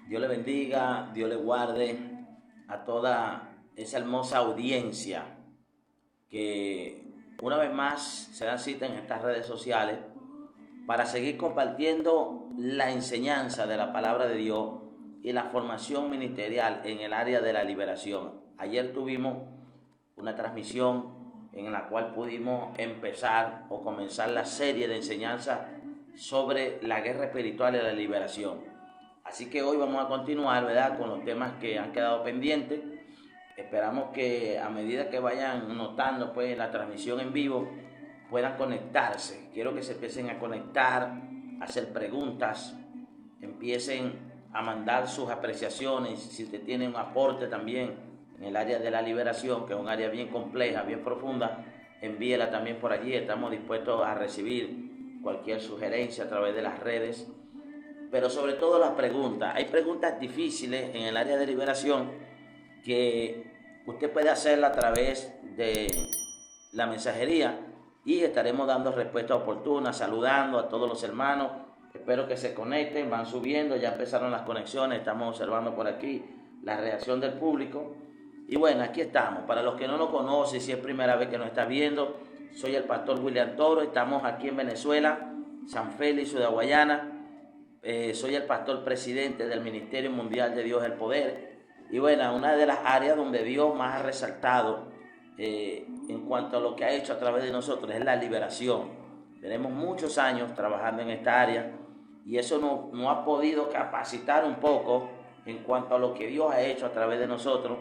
Dios le bendiga, Dios le guarde a toda esa hermosa audiencia que una vez más se dan cita en estas redes sociales para seguir compartiendo la enseñanza de la palabra de Dios y la formación ministerial en el área de la liberación. Ayer tuvimos una transmisión en la cual pudimos empezar o comenzar la serie de enseñanza sobre la guerra espiritual y la liberación. Así que hoy vamos a continuar, ¿verdad?, con los temas que han quedado pendientes. Esperamos que a medida que vayan notando pues la transmisión en vivo puedan conectarse. Quiero que se empiecen a conectar, a hacer preguntas, empiecen a mandar sus apreciaciones. Si usted tiene un aporte también en el área de la liberación, que es un área bien compleja, bien profunda, envíela también por allí. Estamos dispuestos a recibir cualquier sugerencia a través de las redes. Pero sobre todo las preguntas. Hay preguntas difíciles en el área de liberación que usted puede hacerla a través de la mensajería y estaremos dando respuestas oportunas, saludando a todos los hermanos. Espero que se conecten, van subiendo, ya empezaron las conexiones, estamos observando por aquí la reacción del público. Y bueno, aquí estamos. Para los que no nos conocen, si es primera vez que nos está viendo, soy el pastor William Toro, estamos aquí en Venezuela, San Félix, Ciudad Guayana. Soy el pastor presidente del Ministerio Mundial de Dios el Poder. Y bueno, una de las áreas donde Dios más ha resaltado en cuanto a lo que ha hecho a través de nosotros es la liberación. Tenemos muchos años trabajando en esta área y eso nos ha podido capacitar un poco en cuanto a lo que Dios ha hecho a través de nosotros.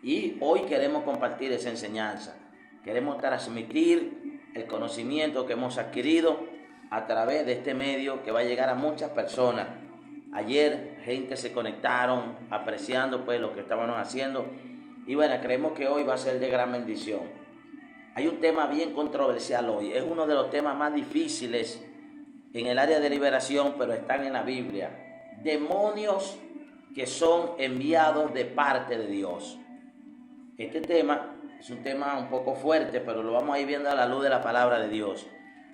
Y hoy queremos compartir esa enseñanza. Queremos transmitir el conocimiento que hemos adquirido a través de este medio que va a llegar a muchas personas. Ayer gente se conectaron apreciando pues lo que estábamos haciendo y bueno, creemos que hoy va a ser de gran bendición. Hay un tema bien controversial hoy, es uno de los temas más difíciles en el área de liberación, pero están en la Biblia. Demonios que son enviados de parte de Dios. Este tema es un tema un poco fuerte, pero lo vamos a ir viendo a la luz de la palabra de Dios.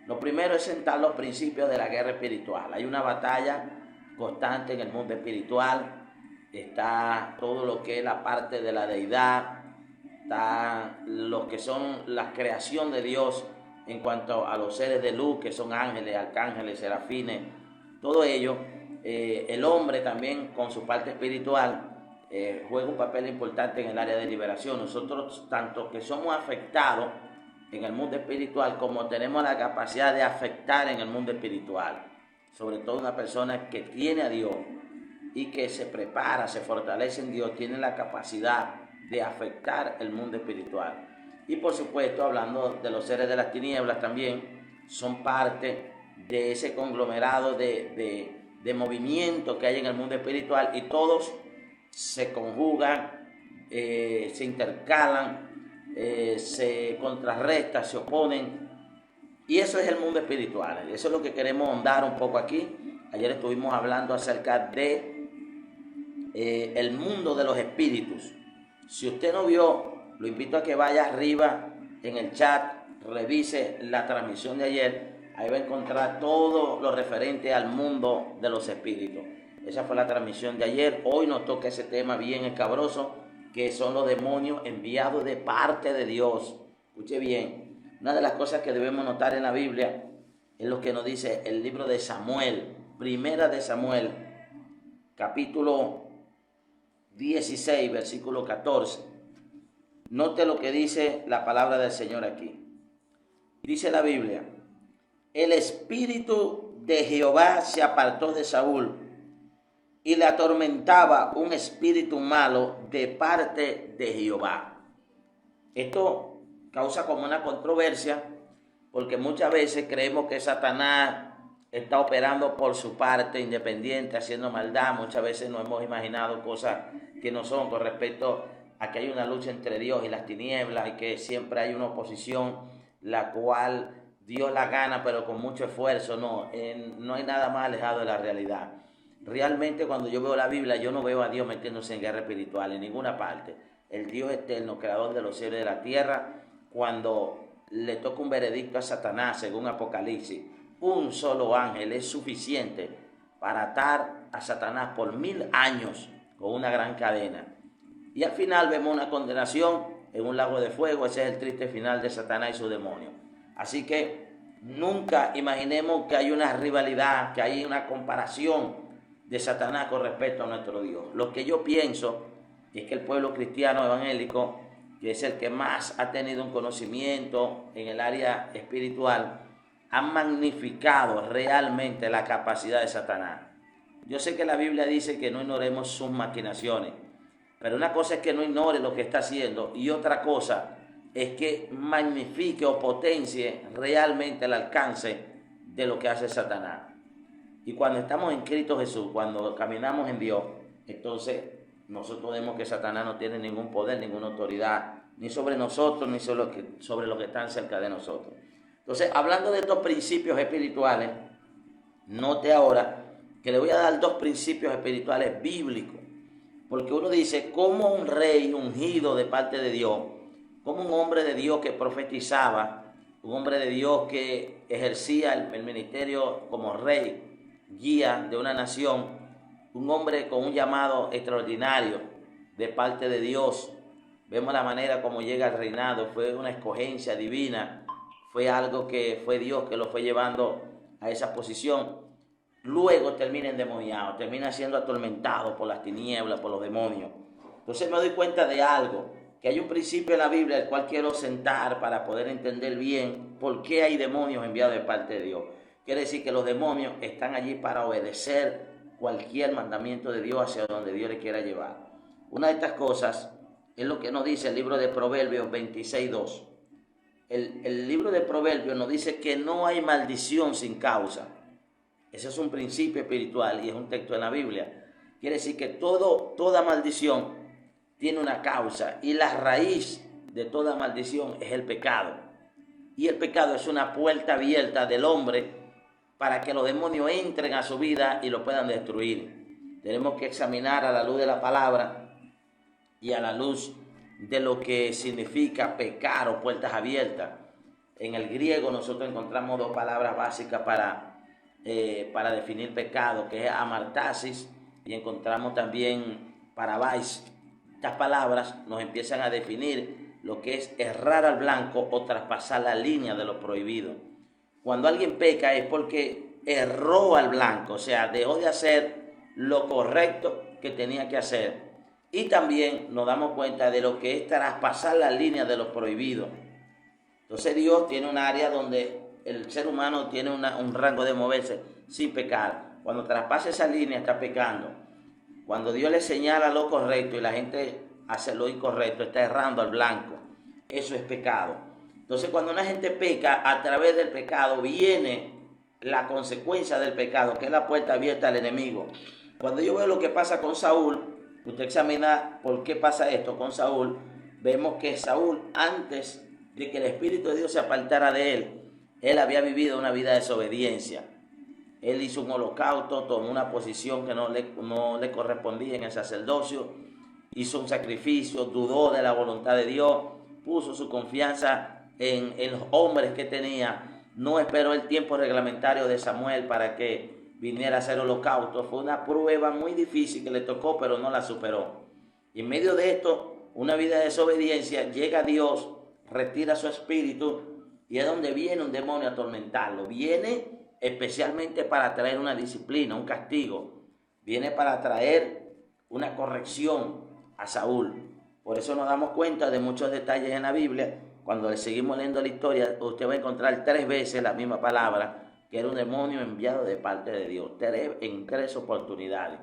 Lo primero es sentar los principios de la guerra espiritual. Hay una batalla constante en el mundo espiritual. Está todo lo que es la parte de la deidad. Está lo que son la creación de Dios en cuanto a los seres de luz, que son ángeles, arcángeles, serafines. Todo ello. El hombre también con su parte espiritual juega un papel importante en el área de liberación. Nosotros, tanto que somos afectados en el mundo espiritual, como tenemos la capacidad de afectar en el mundo espiritual, sobre todo una persona que tiene a Dios y que se prepara, se fortalece en Dios, tiene la capacidad de afectar el mundo espiritual. Y por supuesto, hablando de los seres de las tinieblas también, son parte de ese conglomerado de movimientos que hay en el mundo espiritual y todos se conjugan, se intercalan, se contrarresta, se oponen, y eso es el mundo espiritual. Eso es lo que queremos ahondar un poco aquí. Ayer estuvimos hablando acerca de el mundo de los espíritus. Si usted no vio, lo invito a que vaya arriba en el chat, revise la transmisión de ayer. Ahí va a encontrar todo lo referente al mundo de los espíritus. Esa fue la transmisión de ayer. Hoy nos toca ese tema bien escabroso, que son los demonios enviados de parte de Dios. Escuche bien, una de las cosas que debemos notar en la Biblia es lo que nos dice el libro de Samuel, primera de Samuel, capítulo 16, versículo 14. Note lo que dice la palabra del Señor aquí. Dice la Biblia: el espíritu de Jehová se apartó de Saúl, y le atormentaba un espíritu malo de parte de Jehová. Esto causa como una controversia, porque muchas veces creemos que Satanás está operando por su parte independiente, haciendo maldad. Muchas veces nos hemos imaginado cosas que no son, con respecto a que hay una lucha entre Dios y las tinieblas, y que siempre hay una oposición, la cual Dios la gana, pero con mucho esfuerzo. No hay nada más alejado de la realidad. Realmente, cuando yo veo la Biblia, yo no veo a Dios metiéndose en guerra espiritual en ninguna parte. El Dios eterno, creador de los cielos y de la tierra, cuando le toca un veredicto a Satanás, según Apocalipsis, un solo ángel es suficiente para atar a Satanás por 1000 años con una gran cadena. Y al final vemos una condenación en un lago de fuego. Ese es el triste final de Satanás y su demonio. Así que nunca imaginemos que hay una rivalidad, que hay una comparación de Satanás con respecto a nuestro Dios. Lo que yo pienso es que el pueblo cristiano evangélico, que es el que más ha tenido un conocimiento en el área espiritual, ha magnificado realmente la capacidad de Satanás. Yo sé que la Biblia dice que no ignoremos sus maquinaciones, pero una cosa es que no ignore lo que está haciendo y otra cosa es que magnifique o potencie realmente el alcance de lo que hace Satanás. Y cuando estamos en Cristo Jesús, cuando caminamos en Dios, entonces nosotros vemos que Satanás no tiene ningún poder, ninguna autoridad, ni sobre nosotros, ni sobre los que están cerca de nosotros. Entonces, hablando de estos principios espirituales, note ahora que le voy a dar 2 principios espirituales bíblicos. Porque uno dice, como un rey ungido de parte de Dios, como un hombre de Dios que profetizaba, un hombre de Dios que ejercía el ministerio como rey, guía de una nación, un hombre con un llamado extraordinario de parte de Dios. Vemos la manera como llega al reinado, fue una escogencia divina, fue algo que fue Dios que lo fue llevando a esa posición. Luego termina endemoniado, termina siendo atormentado por las tinieblas, por los demonios. Entonces me doy cuenta de algo, que hay un principio en la Biblia el cual quiero sentar para poder entender bien por qué hay demonios enviados de parte de Dios. Quiere decir que los demonios están allí para obedecer cualquier mandamiento de Dios hacia donde Dios le quiera llevar. Una de estas cosas es lo que nos dice el libro de Proverbios 26:2. El libro de Proverbios nos dice que no hay maldición sin causa. Ese es un principio espiritual y es un texto en la Biblia. Quiere decir que toda maldición tiene una causa y la raíz de toda maldición es el pecado. Y el pecado es una puerta abierta del hombre para que los demonios entren a su vida y lo puedan destruir. Tenemos que examinar a la luz de la palabra y a la luz de lo que significa pecar o puertas abiertas. En el griego nosotros encontramos 2 palabras básicas para definir pecado, que es amartasis, y encontramos también parabais. Estas palabras nos empiezan a definir lo que es errar al blanco o traspasar la línea de lo prohibido. Cuando alguien peca es porque erró al blanco, o sea, dejó de hacer lo correcto que tenía que hacer. Y también nos damos cuenta de lo que es traspasar la línea de lo prohibido. Entonces Dios tiene un área donde el ser humano tiene un rango de moverse sin pecar. Cuando traspasa esa línea está pecando. Cuando Dios le señala lo correcto y la gente hace lo incorrecto, está errando al blanco. Eso es pecado. Entonces cuando una gente peca, a través del pecado viene la consecuencia del pecado, que es la puerta abierta al enemigo. Cuando yo veo lo que pasa con Saúl, usted examina por qué pasa esto con Saúl, vemos que Saúl, antes de que el Espíritu de Dios se apartara de él había vivido una vida de desobediencia. Él hizo un holocausto, tomó una posición que no le correspondía en el sacerdocio, hizo un sacrificio, dudó de la voluntad de Dios, puso su confianza en los hombres que tenía, no esperó el tiempo reglamentario de Samuel para que viniera a hacer holocausto. Fue una prueba muy difícil que le tocó, pero no la superó. Y en medio de esto, una vida de desobediencia, llega Dios, retira su espíritu, y es donde viene un demonio a atormentarlo. Viene especialmente para traer una disciplina, un castigo. Viene para traer una corrección a Saúl. Por eso nos damos cuenta de muchos detalles en la Biblia. Cuando le seguimos leyendo la historia, usted va a encontrar 3 veces la misma palabra, que era un demonio enviado de parte de Dios, en 3 oportunidades.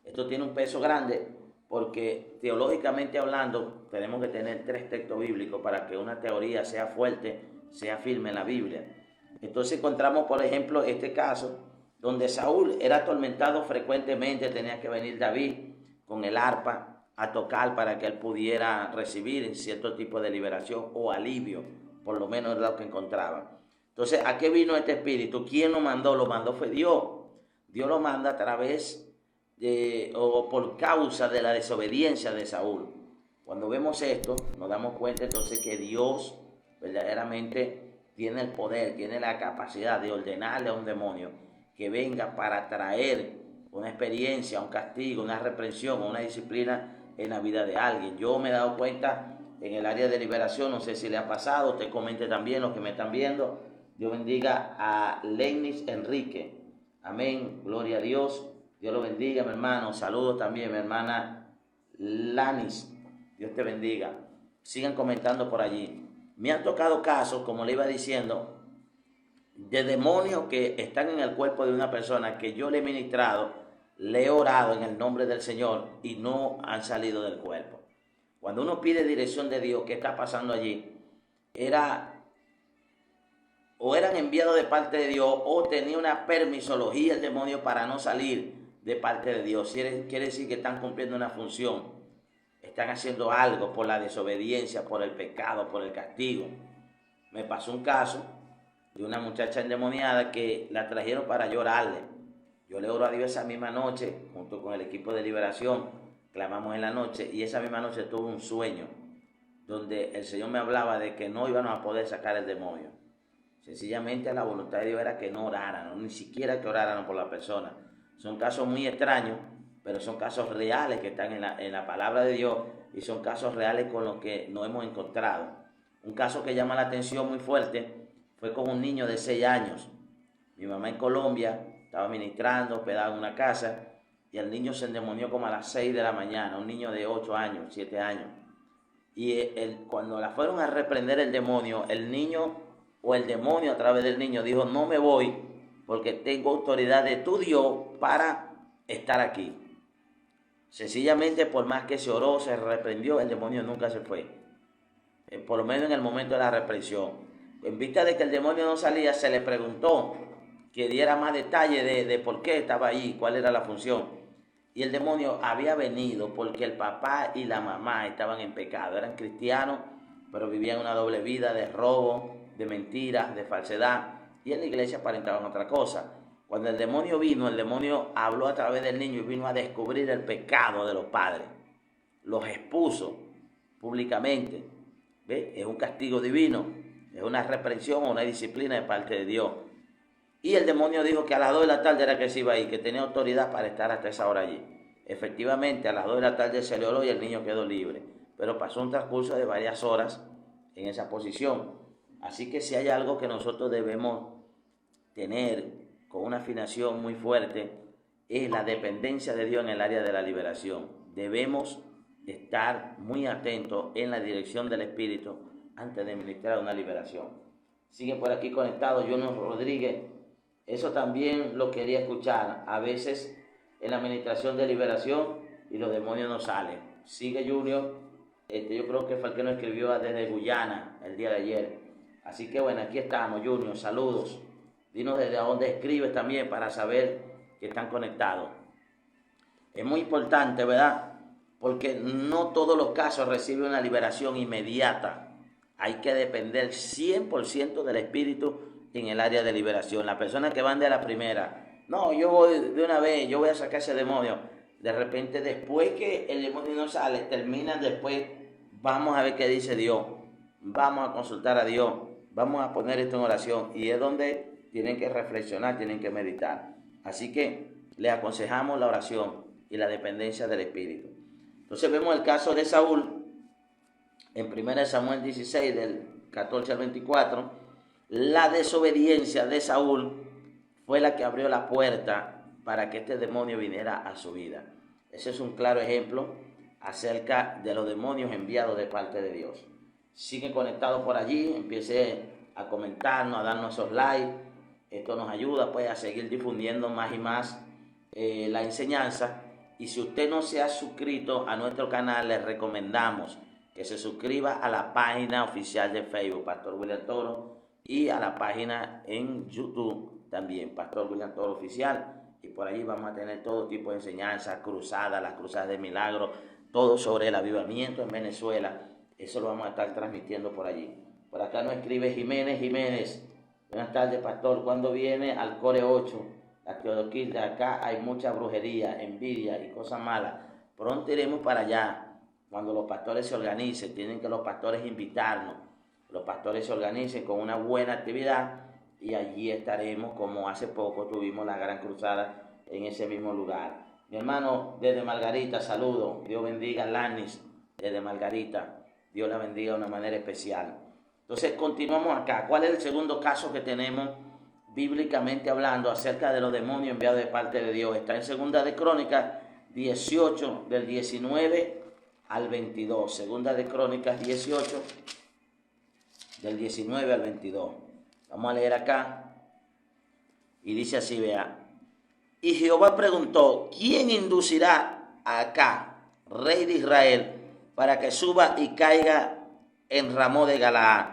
Esto tiene un peso grande porque teológicamente hablando tenemos que tener 3 textos bíblicos para que una teoría sea fuerte, sea firme en la Biblia. Entonces encontramos, por ejemplo, este caso donde Saúl era atormentado frecuentemente, tenía que venir David con el arpa a tocar para que él pudiera recibir cierto tipo de liberación o alivio, por lo menos era lo que encontraba. Entonces, ¿a qué vino este espíritu? ¿Quién lo mandó? Lo mandó fue Dios. Dios lo manda a través o por causa de la desobediencia de Saúl. Cuando vemos esto, nos damos cuenta entonces que Dios verdaderamente tiene el poder, tiene la capacidad de ordenarle a un demonio que venga para traer una experiencia, un castigo, una reprensión o una disciplina en la vida de alguien. Yo me he dado cuenta en el área de liberación, no sé si le ha pasado, usted comente también, los que me están viendo. Dios bendiga a Lenis Enrique. Amén, gloria a Dios. Dios lo bendiga, mi hermano. Saludos también, mi hermana Lanis. Dios te bendiga. Sigan comentando por allí. Me han tocado casos, como le iba diciendo, de demonios que están en el cuerpo de una persona que yo le he ministrado, le he orado en el nombre del Señor y no han salido del cuerpo. Cuando uno pide dirección de Dios, ¿qué está pasando allí? O eran enviados de parte de Dios o tenía una permisología el demonio para no salir de parte de Dios. Quiere decir que están cumpliendo una función, están haciendo algo por la desobediencia, por el pecado, por el castigo. Me pasó un caso de una muchacha endemoniada que la trajeron para llorarle. Yo le oro a Dios esa misma noche, junto con el equipo de liberación, clamamos en la noche, y esa misma noche tuve un sueño donde el Señor me hablaba de que no íbamos a poder sacar el demonio. Sencillamente la voluntad de Dios era que no oraran, ni siquiera que oraran por la persona. Son casos muy extraños, pero son casos reales que están en la palabra de Dios y son casos reales con los que nos hemos encontrado. Un caso que llama la atención muy fuerte fue con un niño de 6 años. Mi mamá en Colombia estaba ministrando, hospedada en una casa, y el niño se endemonió como a las 6 de la mañana, un niño de 8 años, 7 años. Y cuando la fueron a reprender el demonio, el niño o el demonio a través del niño dijo: no me voy porque tengo autoridad de tu Dios para estar aquí. Sencillamente, por más que se oró, se reprendió, el demonio nunca se fue. Por lo menos en el momento de la reprensión. En vista de que el demonio no salía, se le preguntó que diera más detalle de por qué estaba ahí, cuál era la función. Y el demonio había venido porque el papá y la mamá estaban en pecado. Eran cristianos, pero vivían una doble vida de robo, de mentiras, de falsedad. Y en la iglesia aparentaban otra cosa. Cuando el demonio vino, el demonio habló a través del niño y vino a descubrir el pecado de los padres. Los expuso públicamente. ¿Ve? Es un castigo divino, es una reprensión o una disciplina de parte de Dios. Y el demonio dijo que a las 2 de la tarde era que se iba a ir, que tenía autoridad para estar hasta esa hora allí. Efectivamente, a las 2 de la tarde se le oró y el niño quedó libre. Pero pasó un transcurso de varias horas en esa posición. Así que si hay algo que nosotros debemos tener con una afinación muy fuerte, es la dependencia de Dios en el área de la liberación. Debemos estar muy atentos en la dirección del Espíritu antes de ministrar una liberación. Sigue por aquí conectado Junior Rodríguez. Eso también lo quería escuchar. A veces en la administración de liberación y los demonios no salen. Sigue Junior. Yo creo que fue el que nos escribió desde Guyana el día de ayer. Así que bueno, aquí estamos, Junior. Saludos. Dinos desde dónde escribes también para saber que están conectados. Es muy importante, ¿verdad? Porque no todos los casos reciben una liberación inmediata. Hay que depender 100% del Espíritu en el área de liberación. Las personas que van de la primera, no, yo voy de una vez, yo voy a sacar ese demonio. De repente, después que el demonio no sale, terminan después, vamos a ver qué dice Dios. Vamos a consultar a Dios. Vamos a poner esto en oración. Y es donde tienen que reflexionar, tienen que meditar. Así que les aconsejamos la oración y la dependencia del Espíritu. Entonces vemos el caso de Saúl en 1 Samuel 16, del 14 al 24. La desobediencia de Saúl fue la que abrió la puerta para que este demonio viniera a su vida. Ese es un claro ejemplo acerca de los demonios enviados de parte de Dios. Sigue conectado por allí, empiece a comentarnos, a darnos esos likes. Esto nos ayuda pues a seguir difundiendo más y más la enseñanza. Y si usted no se ha suscrito a nuestro canal, les recomendamos que se suscriba a la página oficial de Facebook, Pastor William Toro, y a la página en YouTube también, Pastor William Toro Oficial. Y por allí vamos a tener todo tipo de enseñanzas, cruzadas, las cruzadas de milagros, todo sobre el avivamiento en Venezuela. Eso lo vamos a estar transmitiendo por allí. Por acá nos escribe Jiménez. Buenas tardes, pastor. ¿Cuándo viene al Core 8? La Teodoquilda. Acá hay mucha brujería, envidia y cosas malas. Pronto iremos para allá. Cuando los pastores se organicen, tienen que los pastores invitarnos. Los pastores se organicen con una buena actividad y allí estaremos, como hace poco tuvimos la gran cruzada en ese mismo lugar. Mi hermano desde Margarita, saludo. Dios bendiga a Lanis desde Margarita. Dios la bendiga de una manera especial. Entonces continuamos acá. ¿Cuál es el segundo caso que tenemos bíblicamente hablando acerca de los demonios enviados de parte de Dios? Está en Segunda de Crónicas 18, del 19 al 22. Segunda de Crónicas 18, del 19 al 22. Vamos a leer acá. Y dice así, vea. Y Jehová preguntó, ¿quién inducirá a Acá, rey de Israel, para que suba y caiga en Ramón de Galaad?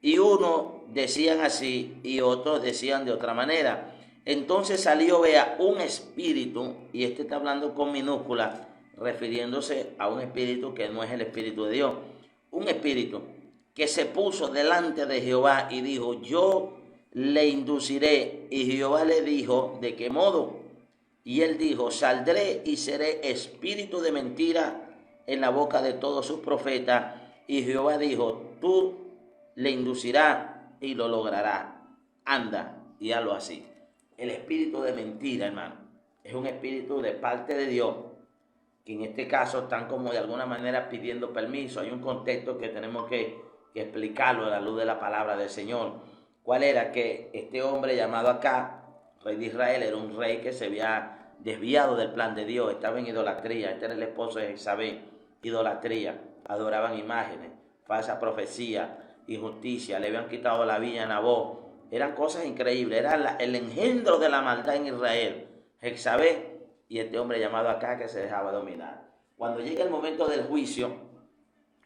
Y uno decían así y otros decían de otra manera. Entonces salió, vea, un espíritu, y este está hablando con minúscula, refiriéndose a un espíritu que no es el Espíritu de Dios. Un espíritu que se puso delante de Jehová y dijo, yo le induciré. Y Jehová le dijo, ¿de qué modo? Y él dijo, saldré y seré espíritu de mentira en la boca de todos sus profetas. Y Jehová dijo, tú le inducirás y lo lograrás. Anda y hazlo así. El espíritu de mentira, hermano, es un espíritu de parte de Dios, que en este caso están como de alguna manera pidiendo permiso. Hay un contexto que tenemos que explicarlo a la luz de la palabra del Señor. ¿Cuál era? Que este hombre llamado Acá, rey de Israel, era un rey que se había desviado del plan de Dios, estaba en idolatría. Este era el esposo de Jezabel, idolatría, adoraban imágenes, falsa profecía, injusticia, le habían quitado la viña a Nabot. Eran cosas increíbles, era el engendro de la maldad en Israel, Jezabel y este hombre llamado Acá que se dejaba dominar. Cuando llega el momento del juicio,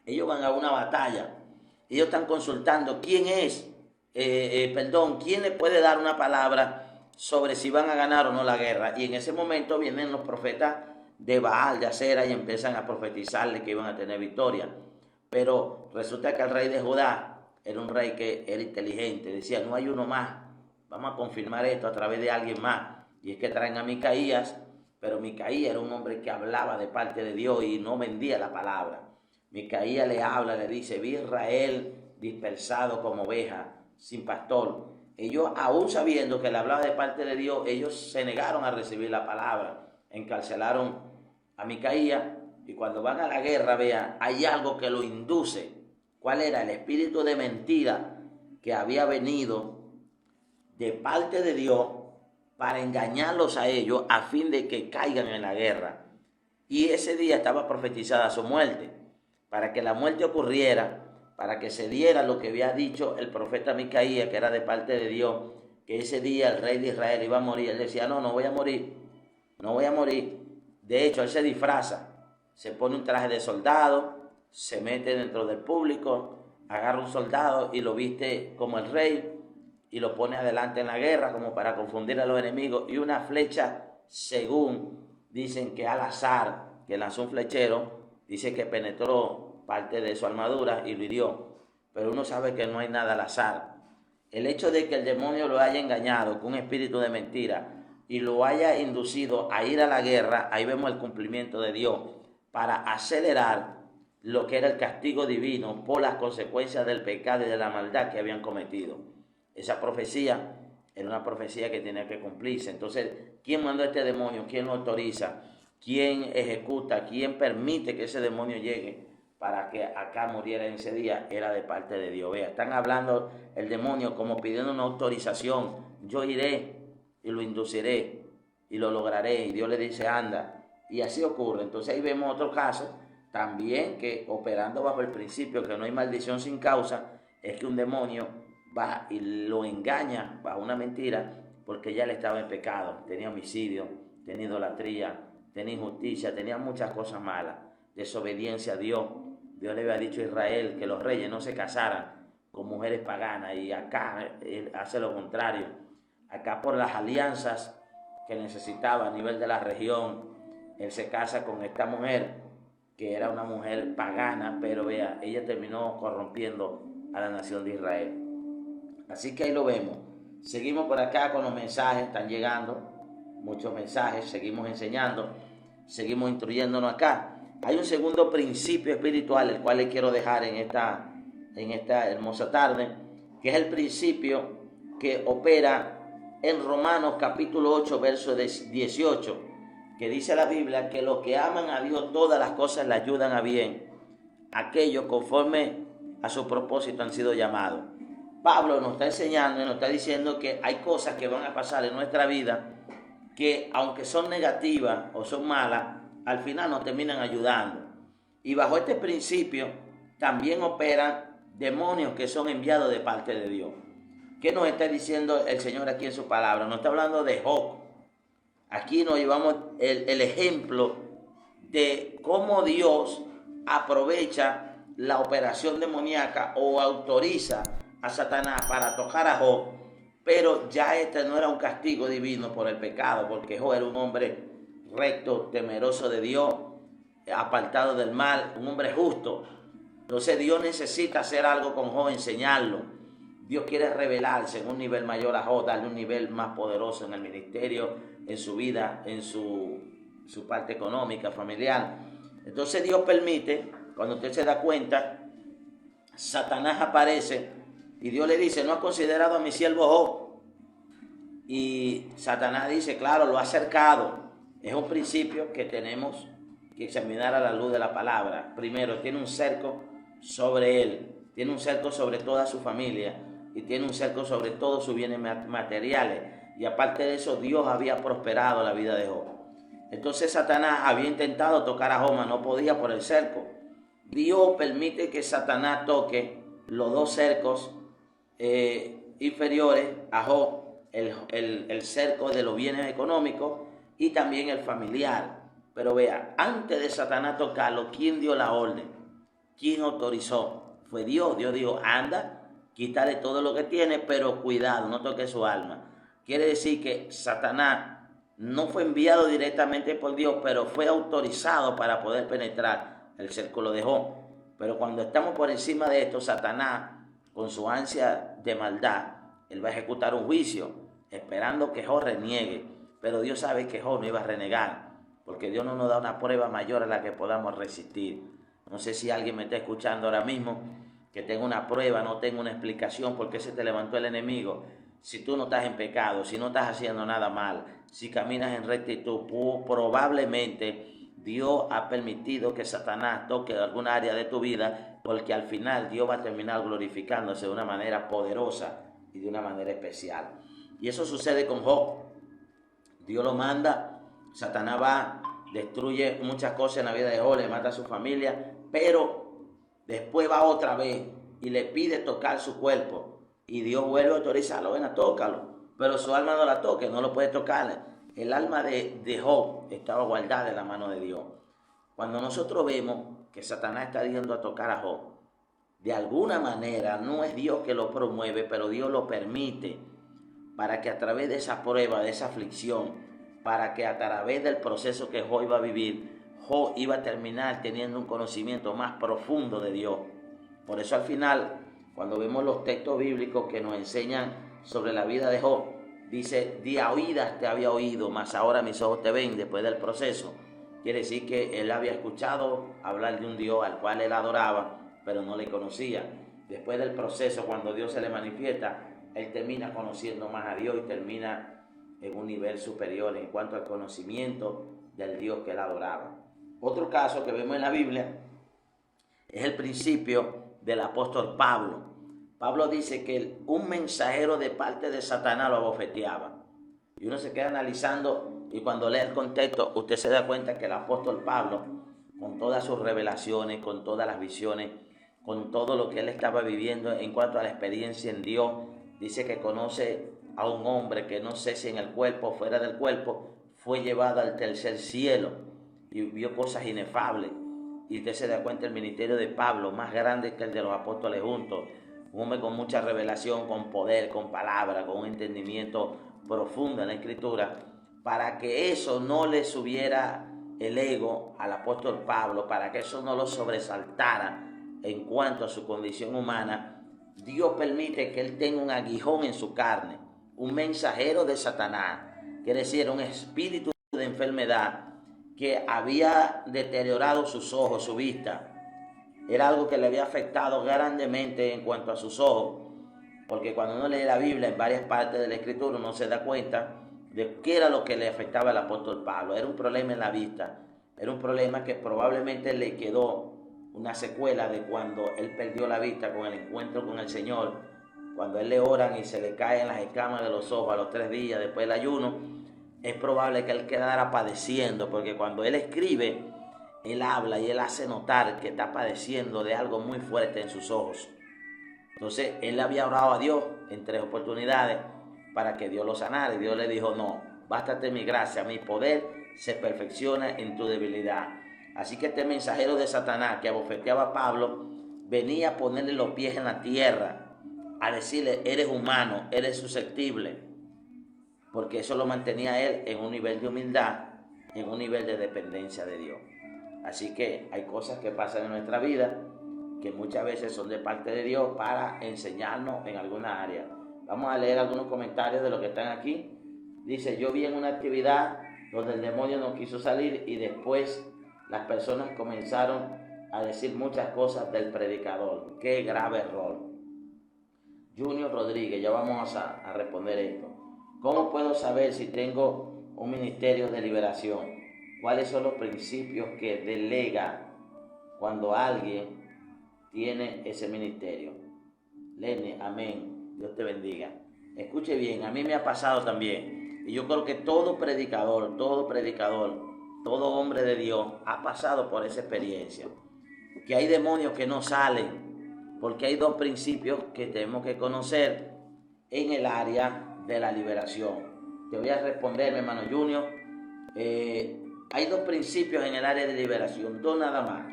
ellos van a una batalla. Ellos están consultando quién le puede dar una palabra sobre si van a ganar o no la guerra. Y en ese momento vienen los profetas de Baal, de Acera, y empiezan a profetizarle que iban a tener victoria. Pero resulta que el rey de Judá era un rey que era inteligente. Decía, no hay uno más. Vamos a confirmar esto a través de alguien más. Y es que traen a Micaías, pero Micaías era un hombre que hablaba de parte de Dios y no vendía la palabra. Micaías le habla, le dice, vi Israel dispersado como oveja, sin pastor. Ellos, aún sabiendo que le hablaba de parte de Dios, ellos se negaron a recibir la palabra. Encarcelaron a Micaías y cuando van a la guerra, vean, hay algo que lo induce. ¿Cuál era? El espíritu de mentira que había venido de parte de Dios para engañarlos a ellos a fin de que caigan en la guerra. Y ese día estaba profetizada su muerte. Para que la muerte ocurriera, para que se diera lo que había dicho el profeta Micaías, que era de parte de Dios, que ese día el rey de Israel iba a morir. Él decía, no voy a morir, no voy a morir. De hecho, él se disfraza, se pone un traje de soldado, se mete dentro del público, agarra un soldado y lo viste como el rey y lo pone adelante en la guerra como para confundir a los enemigos. Y una flecha, según dicen que al azar, que lanzó un flechero, dice que penetró parte de su armadura y lo hirió. Pero uno sabe que no hay nada al azar. El hecho de que el demonio lo haya engañado con un espíritu de mentira y lo haya inducido a ir a la guerra, ahí vemos el cumplimiento de Dios para acelerar lo que era el castigo divino por las consecuencias del pecado y de la maldad que habían cometido. Esa profecía era una profecía que tenía que cumplirse. Entonces, ¿quién mandó a este demonio? ¿Quién lo autoriza? ¿Quién ejecuta? ¿Quién permite que ese demonio llegue para que Acá muriera en ese día? Era de parte de Dios. Vea, están hablando el demonio como pidiendo una autorización. Yo iré y lo induciré y lo lograré. Y Dios le dice, anda. Y así ocurre. Entonces ahí vemos otro caso también que, operando bajo el principio que no hay maldición sin causa, es que un demonio va y lo engaña bajo una mentira porque ya él estaba en pecado. Tenía homicidio, tenía idolatría, tenía injusticia, tenía muchas cosas malas, desobediencia a Dios. Dios le había dicho a Israel que los reyes no se casaran con mujeres paganas, y Acá él hace lo contrario. Acá, por las alianzas que necesitaba a nivel de la región, él se casa con esta mujer que era una mujer pagana, pero vea, ella terminó corrompiendo a la nación de Israel. Así que ahí lo vemos. Seguimos por acá con los mensajes, están llegando muchos mensajes, seguimos enseñando, seguimos instruyéndonos acá. Hay un segundo principio espiritual, el cual les quiero dejar en esta hermosa tarde, que es el principio que opera en Romanos capítulo 8, verso 18, que dice la Biblia que los que aman a Dios todas las cosas le ayudan a bien, aquellos conforme a su propósito han sido llamados. Pablo nos está enseñando y nos está diciendo que hay cosas que van a pasar en nuestra vida que, aunque son negativas o son malas, al final nos terminan ayudando. Y bajo este principio también operan demonios que son enviados de parte de Dios. ¿Qué nos está diciendo el Señor aquí en su palabra? Nos está hablando de Job. Aquí nos llevamos el ejemplo de cómo Dios aprovecha la operación demoníaca o autoriza a Satanás para tocar a Job, pero ya este no era un castigo divino por el pecado, porque Job era un hombre recto, temeroso de Dios, apartado del mal, un hombre justo. Entonces Dios necesita hacer algo con Job, enseñarlo. Dios quiere revelarse en un nivel mayor a Job, darle un nivel más poderoso en el ministerio, en su vida, en su parte económica, familiar. Entonces Dios permite, cuando usted se da cuenta, Satanás aparece y Dios le dice: ¿no has considerado a mi siervo Job? Y Satanás dice: claro, lo ha cercado. Es un principio que tenemos que examinar a la luz de la palabra. Primero, tiene un cerco sobre él, tiene un cerco sobre toda su familia y tiene un cerco sobre todos sus bienes materiales. Y aparte de eso, Dios había prosperado la vida de Job. Entonces Satanás había intentado tocar a Job, no podía por el cerco. Dios permite que Satanás toque los dos cercos inferiores a Job, el cerco de los bienes económicos y también el familiar. Pero vea, antes de Satanás tocarlo, ¿quién dio la orden? ¿Quién autorizó? Fue Dios. Dios dijo: anda, quítale todo lo que tiene, pero cuidado, no toque su alma. Quiere decir que Satanás no fue enviado directamente por Dios, pero fue autorizado para poder penetrar el círculo de Job. Pero cuando estamos por encima de esto, Satanás, con su ansia de maldad, él va a ejecutar un juicio, esperando que Job reniegue. Pero Dios sabe que Job no iba a renegar, porque Dios no nos da una prueba mayor a la que podamos resistir. No sé si alguien me está escuchando ahora mismo, que tenga una prueba, no tenga una explicación por qué se te levantó el enemigo. Si tú no estás en pecado, si no estás haciendo nada mal, si caminas en rectitud, probablemente Dios ha permitido que Satanás toque alguna área de tu vida, porque al final Dios va a terminar glorificándose de una manera poderosa y de una manera especial. Y eso sucede con Job. Dios lo manda, Satanás va, destruye muchas cosas en la vida de Job, le mata a su familia, pero después va otra vez y le pide tocar su cuerpo. Y Dios vuelve a autorizarlo: ven, tócalo. Pero su alma no la toque, no lo puede tocar. El alma de Job estaba guardada en la mano de Dios. Cuando nosotros vemos que Satanás está yendo a tocar a Job, de alguna manera no es Dios que lo promueve, pero Dios lo permite para que a través de esa prueba, de esa aflicción, para que a través del proceso que Job iba a vivir, Job iba a terminar teniendo un conocimiento más profundo de Dios. Por eso al final, cuando vemos los textos bíblicos que nos enseñan sobre la vida de Job, dice: de a oídas te había oído, mas ahora mis ojos te ven. Después del proceso, quiere decir que él había escuchado hablar de un Dios al cual él adoraba, pero no le conocía. Después del proceso, cuando Dios se le manifiesta, él termina conociendo más a Dios y termina en un nivel superior en cuanto al conocimiento del Dios que él adoraba. Otro caso que vemos en la Biblia es el principio del apóstol Pablo. Pablo dice que un mensajero de parte de Satanás lo abofeteaba. Y uno se queda analizando, y cuando lee el contexto, usted se da cuenta que el apóstol Pablo, con todas sus revelaciones, con todas las visiones, con todo lo que él estaba viviendo en cuanto a la experiencia en Dios, dice que conoce a un hombre que no sé si en el cuerpo o fuera del cuerpo, fue llevado al tercer cielo y vio cosas inefables. Y usted se da cuenta el ministerio de Pablo, más grande que el de los apóstoles juntos. Un hombre con mucha revelación, con poder, con palabra, con un entendimiento profundo en la Escritura, para que eso no le subiera el ego al apóstol Pablo, para que eso no lo sobresaltara en cuanto a su condición humana. Dios permite que él tenga un aguijón en su carne, un mensajero de Satanás, quiere decir, un espíritu de enfermedad que había deteriorado sus ojos, su vista. Era algo que le había afectado grandemente en cuanto a sus ojos. Porque cuando uno lee la Biblia en varias partes de la Escritura, uno se da cuenta de qué era lo que le afectaba al apóstol Pablo. Era un problema en la vista. Era un problema que probablemente le quedó una secuela de cuando él perdió la vista con el encuentro con el Señor. Cuando él le oran y se le caen las escamas de los ojos a los 3 días después del ayuno, es probable que él quedara padeciendo, porque cuando él escribe, él habla y él hace notar que está padeciendo de algo muy fuerte en sus ojos. Entonces él había orado a Dios en 3 oportunidades para que Dios lo sanara, y Dios le dijo: no, bástate mi gracia, mi poder se perfecciona en tu debilidad. Así que este mensajero de Satanás que abofeteaba a Pablo venía a ponerle los pies en la tierra, a decirle: eres humano, eres susceptible, porque eso lo mantenía él en un nivel de humildad, en un nivel de dependencia de Dios. Así que hay cosas que pasan en nuestra vida que muchas veces son de parte de Dios para enseñarnos en alguna área. Vamos a leer algunos comentarios de los que están aquí. Dice: yo vi en una actividad donde el demonio no quiso salir y después las personas comenzaron a decir muchas cosas del predicador. Qué grave error. Junior Rodríguez, ya vamos a responder esto. ¿Cómo puedo saber si tengo un ministerio de liberación? ¿Cuáles son los principios que delega cuando alguien tiene ese ministerio? Lene, amén. Dios te bendiga. Escuche bien, a mí me ha pasado también. Y yo creo que todo predicador, todo hombre de Dios ha pasado por esa experiencia. Que hay demonios que no salen, porque hay 2 principios que tenemos que conocer en el área de la liberación. Te voy a responder, mi hermano Junior. Hay 2 principios en el área de liberación, 2 nada más,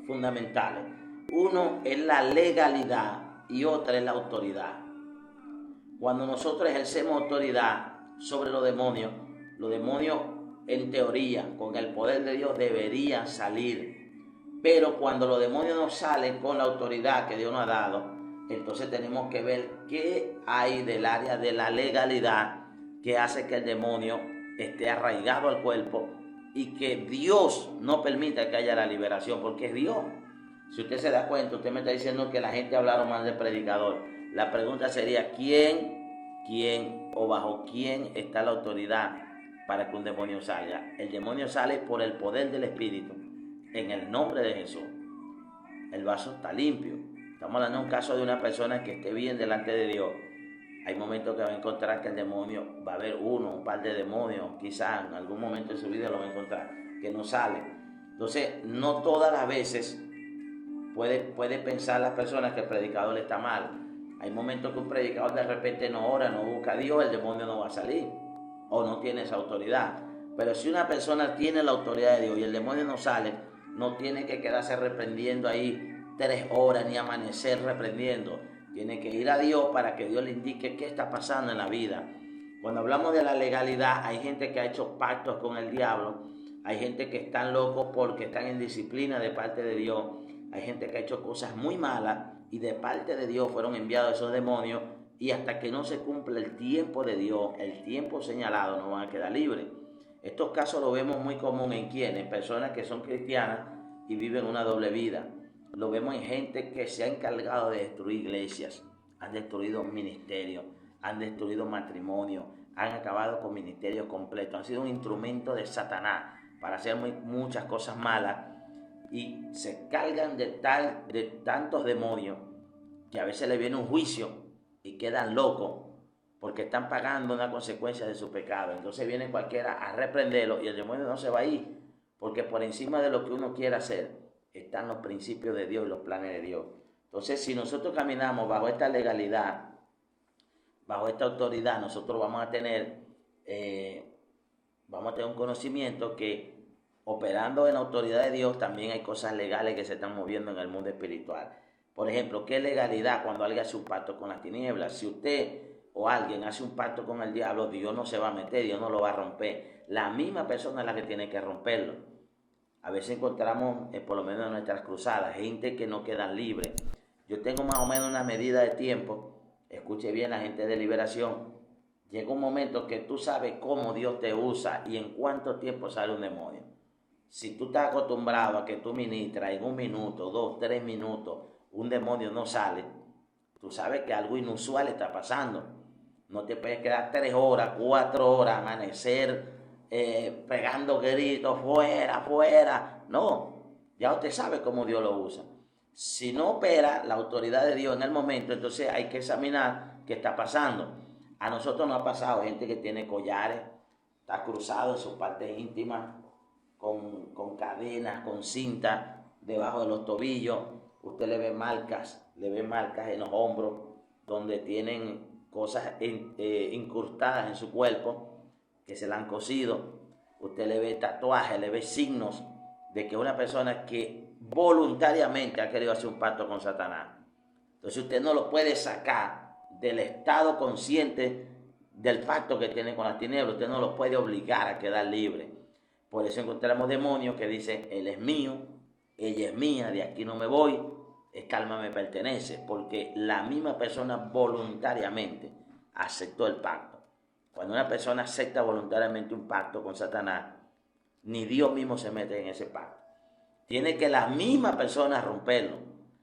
fundamentales. Uno es la legalidad y otra es la autoridad. Cuando nosotros ejercemos autoridad sobre los demonios en teoría, con el poder de Dios, deberían salir. Pero cuando los demonios no salen con la autoridad que Dios nos ha dado, entonces tenemos que ver qué hay del área de la legalidad que hace que el demonio esté arraigado al cuerpo y que Dios no permita que haya la liberación, porque es Dios. Si usted se da cuenta, usted me está diciendo que la gente hablaron mal del predicador. La pregunta sería: ¿quién o bajo quién está la autoridad para que un demonio salga? El demonio sale por el poder del Espíritu, en el nombre de Jesús. El vaso está limpio. Estamos hablando de un caso de una persona que esté bien delante de Dios. Hay momentos que va a encontrar que el demonio, va a haber un par de demonios, quizás en algún momento de su vida lo va a encontrar, que no sale. Entonces, no todas las veces puede pensar las personas que el predicador está mal. Hay momentos que un predicador de repente no ora, no busca a Dios, el demonio no va a salir, o no tiene esa autoridad. Pero si una persona tiene la autoridad de Dios y el demonio no sale, no tiene que quedarse reprendiendo ahí 3 horas, ni amanecer reprendiendo. Tiene que ir a Dios para que Dios le indique qué está pasando en la vida. Cuando hablamos de la legalidad, hay gente que ha hecho pactos con el diablo, hay gente que están locos porque están en disciplina de parte de Dios, hay gente que ha hecho cosas muy malas y de parte de Dios fueron enviados esos demonios, y hasta que no se cumple el tiempo de Dios, el tiempo señalado, no van a quedar libres. Estos casos lo vemos muy común en quienes, personas que son cristianas y viven una doble vida. Lo vemos en gente que se ha encargado de destruir iglesias, han destruido ministerios, han destruido matrimonios, han acabado con ministerios completos, han sido un instrumento de Satanás para hacer muchas cosas malas, y se cargan de tantos demonios que a veces le viene un juicio y quedan locos porque están pagando una consecuencia de su pecado. Entonces viene cualquiera a reprenderlo y el demonio no se va a ir, porque por encima de lo que uno quiera hacer están los principios de Dios y los planes de Dios. Entonces, si nosotros caminamos bajo esta legalidad, bajo esta autoridad, nosotros vamos a tener un conocimiento que, operando en la autoridad de Dios, también hay cosas legales que se están moviendo en el mundo espiritual. Por ejemplo, ¿qué legalidad cuando alguien hace un pacto con las tinieblas? Si usted o alguien hace un pacto con el diablo, Dios no se va a meter, Dios no lo va a romper. La misma persona es la que tiene que romperlo. A veces encontramos, por lo menos en nuestras cruzadas, gente que no quedan libres. Yo tengo más o menos una medida de tiempo. Escuche bien, la gente de liberación. Llega un momento que tú sabes cómo Dios te usa y en cuánto tiempo sale un demonio. Si tú estás acostumbrado a que tú ministras en 1 minuto, 2, 3 minutos, un demonio no sale, tú sabes que algo inusual está pasando. No te puedes quedar 3 horas, 4 horas, amanecer pegando gritos, fuera, fuera. No, ya usted sabe cómo Dios lo usa. Si no opera la autoridad de Dios en el momento, entonces hay que examinar qué está pasando. A nosotros nos ha pasado gente que tiene collares, está cruzado en sus partes íntimas, con cadenas, con cintas debajo de los tobillos. Usted le ve marcas en los hombros, donde tienen cosas incrustadas en su cuerpo, que se la han cosido. Usted le ve tatuajes, le ve signos de que una persona que voluntariamente ha querido hacer un pacto con Satanás. Entonces usted no lo puede sacar del estado consciente del pacto que tiene con las tinieblas. Usted no lo puede obligar a quedar libre. Por eso encontramos demonios que dicen, él es mío, ella es mía, de aquí no me voy, esta alma me pertenece, porque la misma persona voluntariamente aceptó el pacto. Cuando una persona acepta voluntariamente un pacto con Satanás, ni Dios mismo se mete en ese pacto. Tiene que la misma persona romperlo,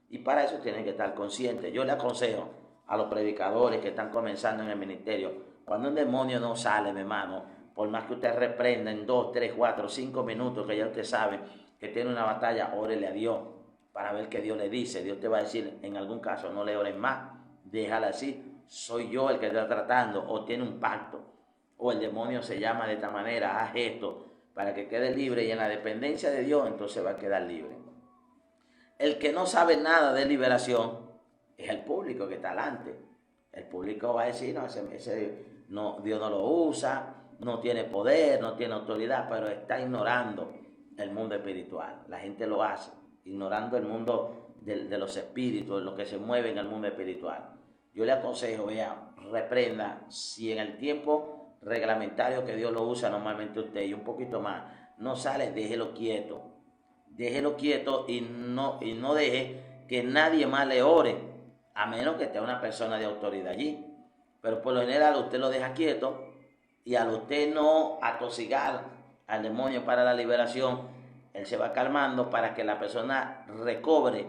y para eso tienen que estar conscientes. Yo le aconsejo a los predicadores que están comenzando en el ministerio, cuando un demonio no sale, mi hermano, por más que usted reprenda en 2, 3, 4, 5 minutos, que ya usted sabe que tiene una batalla, órele a Dios para ver qué Dios le dice. Dios te va a decir, en algún caso, no le ores más, déjala así, soy yo el que está tratando, o tiene un pacto, o el demonio se llama de esta manera, haz esto, para que quede libre, y en la dependencia de Dios, entonces va a quedar libre. El que no sabe nada de liberación es el público que está delante. El público va a decir, no, Dios no lo usa, no tiene poder, no tiene autoridad, pero está ignorando el mundo espiritual. La gente lo hace, ignorando el mundo de los espíritus, lo que se mueve en el mundo espiritual. Yo le aconsejo, vea, reprenda, si en el tiempo reglamentario que Dios lo usa normalmente usted y un poquito más, no sale, déjelo quieto y no deje que nadie más le ore, a menos que esté una persona de autoridad allí. Pero por lo general usted lo deja quieto, y al usted no atosigar al demonio para la liberación, él se va calmando para que la persona recobre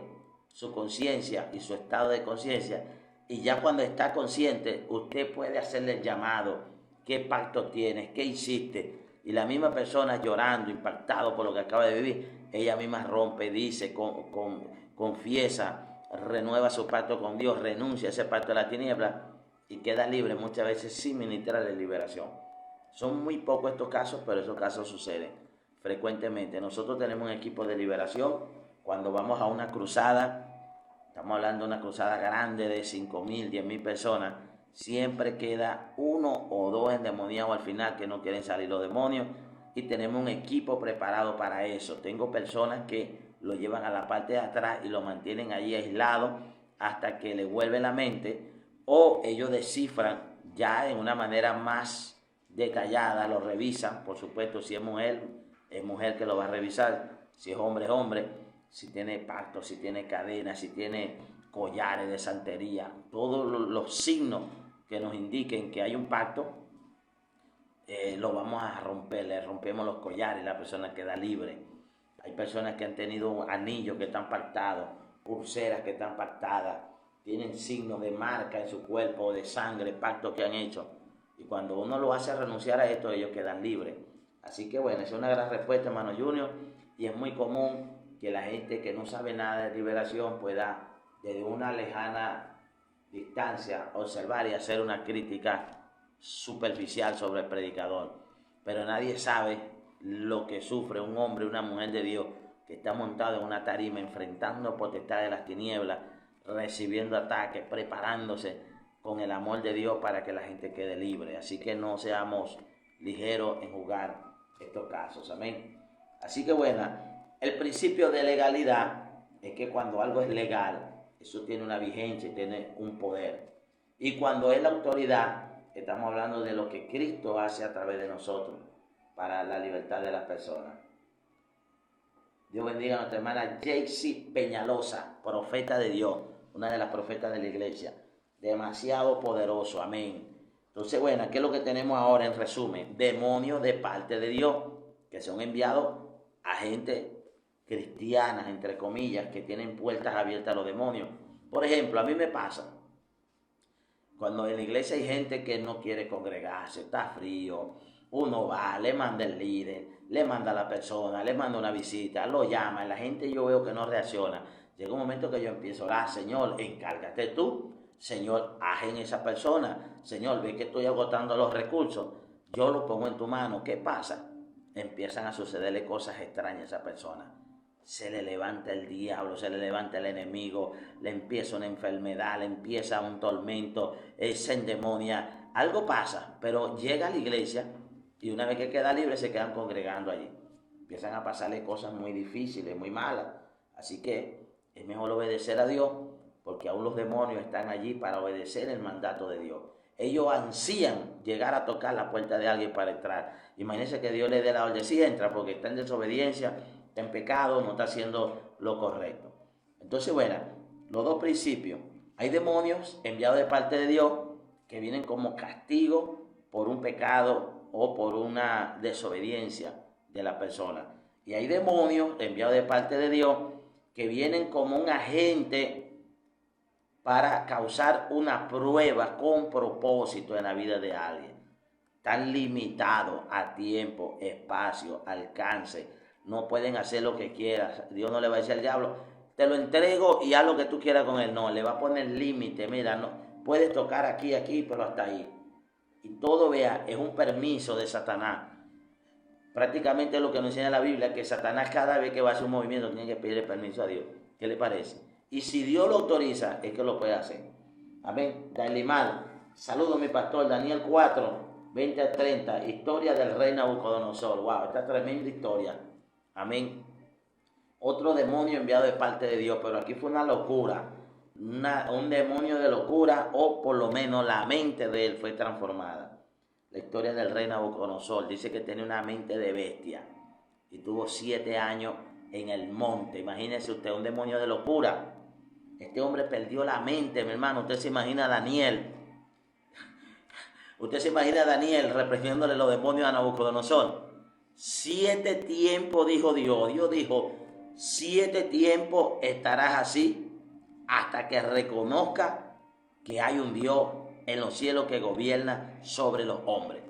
su conciencia y su estado de conciencia, y ya cuando está consciente usted puede hacerle el llamado, qué pacto tienes, qué hiciste, y la misma persona llorando, impactado por lo que acaba de vivir, ella misma rompe, dice, confiesa, renueva su pacto con Dios, renuncia a ese pacto de la tiniebla y queda libre, muchas veces sin ministrar de liberación. Son muy pocos estos casos, pero esos casos suceden frecuentemente. Nosotros tenemos un equipo de liberación. Cuando vamos a una cruzada, estamos hablando de una cruzada grande de 5,000, 10,000 personas, siempre queda 1 o 2 endemoniados al final que no quieren salir los demonios, y tenemos un equipo preparado para eso. Tengo personas que lo llevan a la parte de atrás y lo mantienen allí aislado hasta que le vuelve la mente, o ellos descifran ya en una manera más detallada, lo revisan, por supuesto, si es mujer que lo va a revisar, si es hombre, si tiene pacto, si tiene cadenas, si tiene collares de santería, todos los signos que nos indiquen que hay un pacto, lo vamos a romper, le rompemos los collares, la persona queda libre. Hay personas que han tenido anillos que están pactados, pulseras que están pactadas, tienen signos de marca en su cuerpo, de sangre, pactos que han hecho. Y cuando uno lo hace renunciar a esto, ellos quedan libres. Así que bueno, es una gran respuesta, hermano Junior, y es muy común que la gente que no sabe nada de liberación pueda, desde una lejana distancia, observar y hacer una crítica superficial sobre el predicador. Pero nadie sabe lo que sufre un hombre, una mujer de Dios, que está montado en una tarima, enfrentando potestades de las tinieblas, recibiendo ataques, preparándose con el amor de Dios para que la gente quede libre. Así que no seamos ligeros en juzgar estos casos. Amén. Así que bueno, el principio de legalidad es que cuando algo es legal, eso tiene una vigencia y tiene un poder. Y cuando es la autoridad, estamos hablando de lo que Cristo hace a través de nosotros para la libertad de las personas. Dios bendiga a nuestra hermana Jaycee Peñalosa, profeta de Dios, una de las profetas de la iglesia. Demasiado poderoso, amén. Entonces, bueno, ¿qué es lo que tenemos ahora en resumen? Demonios de parte de Dios, que son enviados a gente cristiana, entre comillas, que tienen puertas abiertas a los demonios. Por ejemplo, a mí me pasa, Cuando en la iglesia hay gente que no quiere congregarse, está frío, uno va, le manda el líder, le manda a la persona, le manda una visita, lo llama, y la gente yo veo que no reacciona. Llega un momento que yo empiezo a orar: Señor, encárgate tú. Señor, haz en esa persona. Señor, ve que estoy agotando los recursos. Yo lo pongo en tu mano. ¿Qué pasa? Empiezan a sucederle cosas extrañas a esa persona. Se le levanta el diablo, se le levanta el enemigo, le empieza una enfermedad, le empieza un tormento, se endemonia, algo pasa, pero llega a la iglesia y una vez que queda libre se quedan congregando allí. Empiezan a pasarle cosas muy difíciles, muy malas. Así que es mejor obedecer a Dios, porque aún los demonios están allí para obedecer el mandato de Dios. Ellos ansían llegar a tocar la puerta de alguien para entrar. Imagínense que Dios le dé la orden: sí, entra, porque está en desobediencia, está en pecado, no está haciendo lo correcto. Entonces, bueno, los dos principios: hay demonios enviados de parte de Dios que vienen como castigo por un pecado o por una desobediencia de la persona. Y hay demonios enviados de parte de Dios que vienen como un agente para causar una prueba con propósito en la vida de alguien. Están limitados a tiempo, espacio, alcance. No pueden hacer lo que quieras. Dios no le va a decir al diablo: te lo entrego y haz lo que tú quieras con él. No, le va a poner límite. Mira, no puedes tocar aquí, pero hasta ahí. Y todo, vea, es un permiso de Satanás. Prácticamente lo que nos enseña la Biblia es que Satanás, cada vez que va a hacer un movimiento, tiene que pedirle permiso a Dios. ¿Qué le parece? Y si Dios lo autoriza, es que lo puede hacer. Amén. Dailimar, saludo mi pastor. Daniel 4, 20 a 30, historia del rey Nabucodonosor. Wow, esta tremenda historia. Amén. Otro demonio enviado de parte de Dios, pero aquí fue una locura. Un demonio de locura, o por lo menos la mente de él fue transformada. La historia del rey Nabucodonosor dice que tenía una mente de bestia y tuvo 7 años en el monte. Imagínese usted, un demonio de locura. Este hombre perdió la mente, mi hermano. Usted se imagina a Daniel. Usted se imagina a Daniel reprendiéndole los demonios a Nabucodonosor. 7 tiempos, dijo Dios. Dios dijo: 7 tiempos estarás así hasta que reconozca que hay un Dios en los cielos que gobierna sobre los hombres.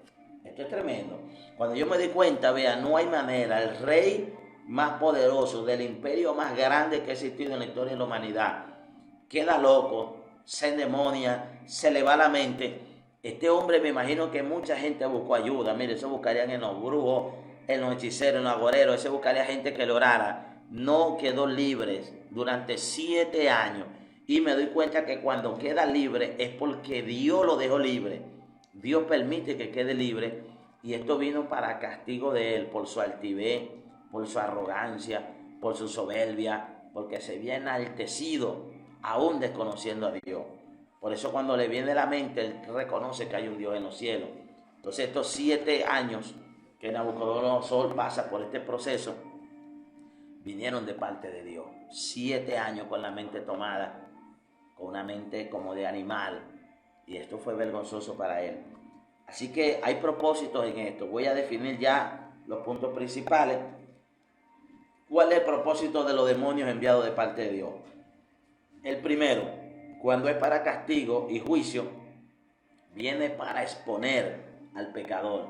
Esto es tremendo. Cuando yo me di cuenta, vea, no hay manera. El rey más poderoso del imperio más grande que ha existido en la historia de la humanidad queda loco, se endemonia, se le va la mente. Este hombre, me imagino que mucha gente buscó ayuda. Mire, eso buscarían en los brujos, en los hechiceros, en los agoreros. Eso buscaría gente que lo orara. No quedó libre durante 7 años. Y me doy cuenta que cuando queda libre es porque Dios lo dejó libre. Dios permite que quede libre. Y esto vino para castigo de él por su altivez, por su arrogancia, por su soberbia, porque se había enaltecido, aún desconociendo a Dios. Por eso cuando le viene a la mente, él reconoce que hay un Dios en los cielos. Entonces estos 7 años que Nabucodonosor pasa por este proceso, vinieron de parte de Dios. 7 años con la mente tomada, con una mente como de animal. Y esto fue vergonzoso para él. Así que hay propósitos en esto. Voy a definir ya los puntos principales. ¿Cuál es el propósito de los demonios enviados de parte de Dios? El primero, cuando es para castigo y juicio, viene para exponer al pecador,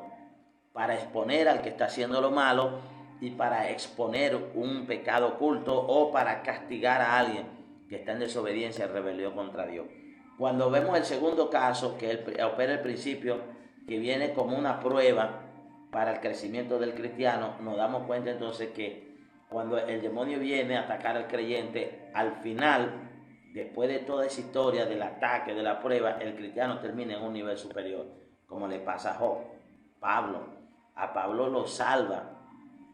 para exponer al que está haciendo lo malo y para exponer un pecado oculto o para castigar a alguien que está en desobediencia y rebelión contra Dios. Cuando vemos el segundo caso, que opera el principio, que viene como una prueba para el crecimiento del cristiano, nos damos cuenta entonces que cuando el demonio viene a atacar al creyente, al final, después de toda esa historia del ataque, de la prueba, el cristiano termina en un nivel superior, como le pasa a Job. A Pablo lo salva,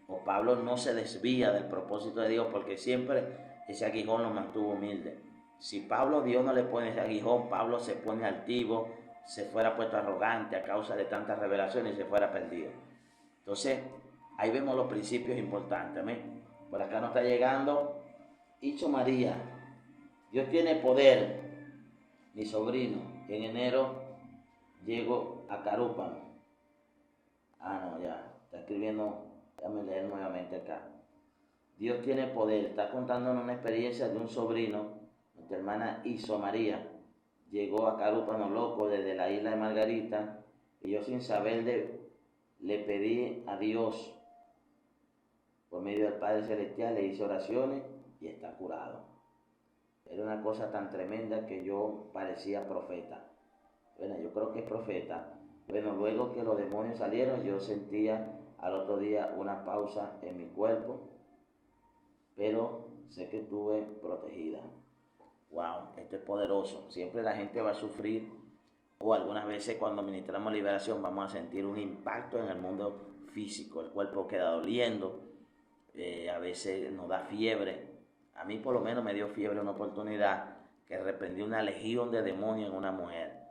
o Pablo no se desvía del propósito de Dios, porque siempre ese aguijón lo mantuvo humilde. Si Pablo, Dios no le pone ese aguijón, Pablo se pone altivo, se fuera puesto arrogante a causa de tantas revelaciones y se fuera perdido. Entonces, ahí vemos los principios importantes. ¿Amén? Por acá nos está llegando Icho María. Dios tiene poder. Mi sobrino, en enero llego a Carúpano. No, ya, está escribiendo, déjame leer nuevamente acá. Dios tiene poder. Está contándonos una experiencia de un sobrino, nuestra hermana Iso María, llegó a Carúpano Loco desde la isla de Margarita, y yo sin saber le pedí a Dios, por medio del Padre Celestial, le hice oraciones y está curado. Era una cosa tan tremenda que yo parecía profeta. Bueno, yo creo que es profeta. Bueno, luego que los demonios salieron, yo sentía al otro día una pausa en mi cuerpo, pero sé que estuve protegida. Wow, esto es poderoso. Siempre la gente va a sufrir, o algunas veces cuando ministramos liberación vamos a sentir un impacto en el mundo físico. El cuerpo queda doliendo, a veces nos da fiebre. A mí por lo menos me dio fiebre una oportunidad que reprendí una legión de demonios en una mujer.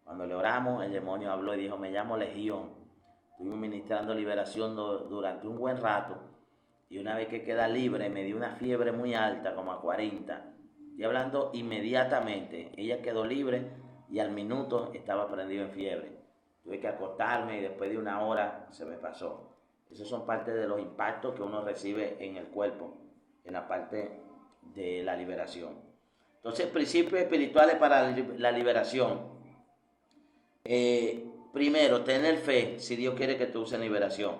Cuando le oramos, el demonio habló y dijo, me llamo Legión. Estuvimos ministrando liberación durante un buen rato, y una vez que queda libre me dio una fiebre muy alta, como a 40. Y hablando inmediatamente, ella quedó libre y al minuto estaba prendido en fiebre. Tuve que acostarme y después de una hora se me pasó. Esos son parte de los impactos que uno recibe en el cuerpo, en la parte de la liberación. Entonces, principios espirituales para la liberación. Primero, tener fe si Dios quiere que tú uses liberación.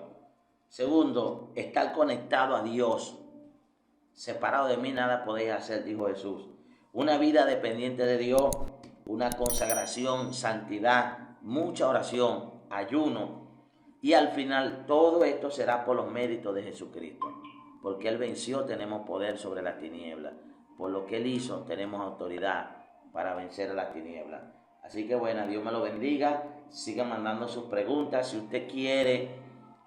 Segundo, estar conectado a Dios. Separado de mí nada podéis hacer, dijo Jesús. Una vida dependiente de Dios, una consagración, santidad, mucha oración, ayuno. Y al final todo esto será por los méritos de Jesucristo. Porque Él venció, tenemos poder sobre las tinieblas. Por lo que Él hizo, tenemos autoridad para vencer a las tinieblas. Así que bueno, Dios me lo bendiga. Sigan mandando sus preguntas. Si usted quiere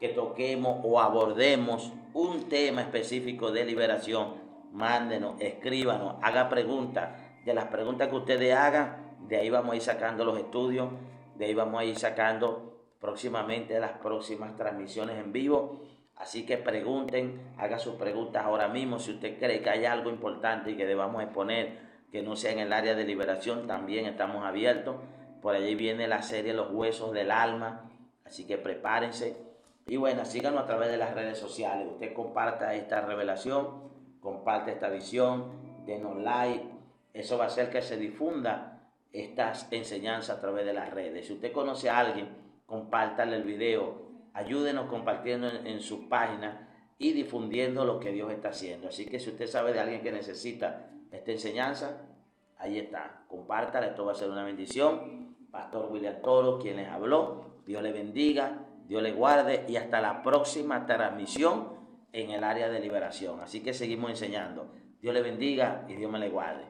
que toquemos o abordemos un tema específico de liberación, mándenos, escríbanos, haga preguntas. De las preguntas que ustedes hagan, de ahí vamos a ir sacando los estudios, de ahí vamos a ir sacando próximamente las próximas transmisiones en vivo. Así que pregunten, haga sus preguntas ahora mismo. Si usted cree que hay algo importante y que debamos exponer, que no sea en el área de liberación, también estamos abiertos. Por allí viene la serie Los Huesos del Alma, así que prepárense. Y bueno, síganos a través de las redes sociales. Usted comparta esta revelación, comparte esta visión, denos like. Eso va a hacer que se difunda estas enseñanzas a través de las redes. Si usted conoce a alguien, compártale el video. Ayúdenos compartiendo en sus páginas y difundiendo lo que Dios está haciendo. Así que si usted sabe de alguien que necesita esta enseñanza, ahí está. Compártala, esto va a ser una bendición. Pastor William Toro, quien les habló. Dios le bendiga. Dios le guarde y hasta la próxima transmisión en el área de liberación. Así que seguimos enseñando. Dios le bendiga y Dios me le guarde.